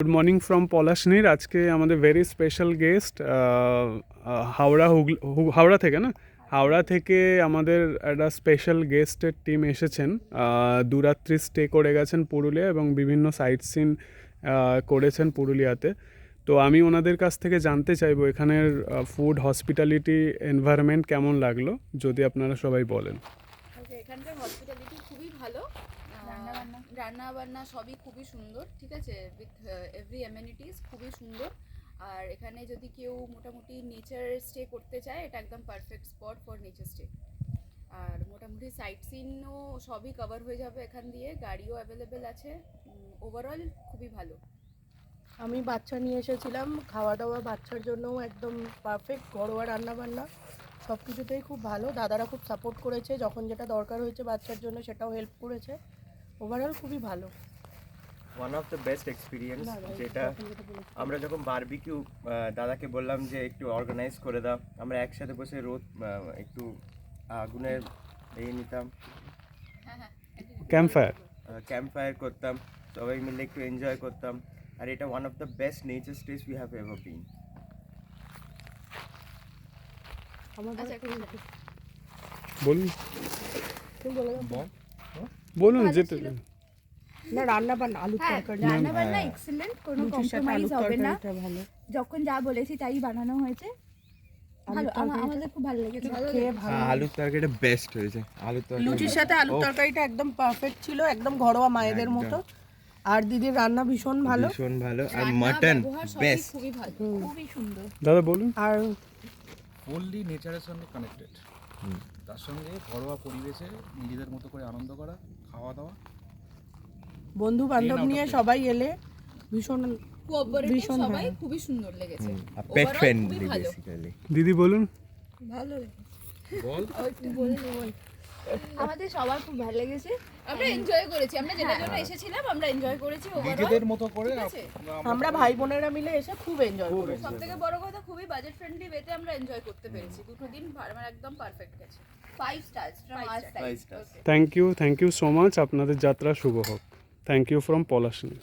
Good morning from পলাশনীর। আজকে আমাদের very special guest Howrah থেকে না, হাওড়া থেকে আমাদের একটা স্পেশাল গেস্টের টিম এসেছেন। দুরাত্রি স্টে করে গেছেন পুরুলিয়া এবং বিভিন্ন সাইট সিন করেছেন পুরুলিয়াতে। তো আমি ওনাদের কাছ থেকে জানতে চাইবো এখানের ফুড হসপিটালিটি এনভায়রনমেন্ট কেমন লাগলো, যদি আপনারা সবাই বলেন। এখানকার হসপিটালিটি খুবই ভালো, রান্না বান্না সবই খুবই সুন্দর, ঠিক আছে, উইথ এভরি অ্যামেনিটিস খুবই সুন্দর। আর এখানে যদি কেউ মোটামুটি নেচার স্টে করতে চায়, এটা একদম perfect spot for nature stay. আর মোটামুটি সাইট সিনও সবই কভার হয়ে যাবে এখান দিয়ে, গাড়িও অ্যাভেলেবেল আছে। ওভারঅল খুবই ভালো। আমি বাচ্চা নিয়ে এসেছিলাম, খাওয়া দাওয়া বাচ্চার জন্যও একদম পারফেক্ট, ঘরোয়া রান্নাবান্না সব কিছুতেই খুব ভালো। দাদারা খুব সাপোর্ট করেছে, যখন যেটা দরকার হয়েছে বাচ্চার জন্য সেটাও হেল্প করেছে। ওভারঅল খুবই ভালো, one of the best experience. যেটা আমরা যখন বারবিকিউ দাদাকে বললাম যে একটু অর্গানাইজ করে দাও, আমরা একসাথে বসে রোদ একটু আগুনের নিতাম, ক্যাম্প ফায়ার করতাম, সবাই মিলে একটু এনজয় করতাম। আর এটা one of the best nature stage we have ever been. বলুন যেটা না রান্না বান্না আলু তরকারি রান্না বান্না এক্সিলেন্ট, কোনো কম্প্রোমাইজ হবে না। যখন যা বলেছি তাই বানানো হয়েছে, ভালো। আমাদের খুব ভালো লেগেছে, খেয়ে ভালো। আলুর তরকারিটা বেস্ট হয়েছে। আলুর তরকারি লুচির সাথে আলুর তরকারিটা একদম পারফেক্ট ছিল, একদম ঘরোয়া মায়েদের মতো। আর দিদির রান্না ভীষণ ভালো, ভীষণ ভালো। আর মাটন বেস্ট, খুবই ভালো, খুবই সুন্দর। দাদা বলুন। আর ফুললি নেচারের সঙ্গে কানেক্টেড, তার সঙ্গে ঘরোয়া পরিবেশে নিজেদের মতো করে আনন্দ করা, খাওয়া দাওয়া, বন্ধু বান্ধব নিয়ে সবাই এলে ভীষণ কোঅপারেটিভ, সবাই খুবই সুন্দর লেগেছে। Pet friendly basically. দিদি বলুন। ভালো বল। আমাদের সবার খুব ভালো লেগেছে, আমরা এনজয় করেছি, আমরা যেটার জন্য এসেছিলাম আমরা এনজয় করেছি নিজেদের মতো করে আমরা ভাই বোনেরা মিলে এসে খুব এনজয় করেছি। সবথেকে বড় কথা, খুবই বাজেট ফ্রেন্ডলি ওয়েতে আমরা এনজয় করতে পেরেছি। দুটো দিন আমার একদম পারফেক্ট গেছে। 5 stars from our side. Thank you so much. আপনাদের যাত্রা শুভ হোক। Thank you from Palashoni.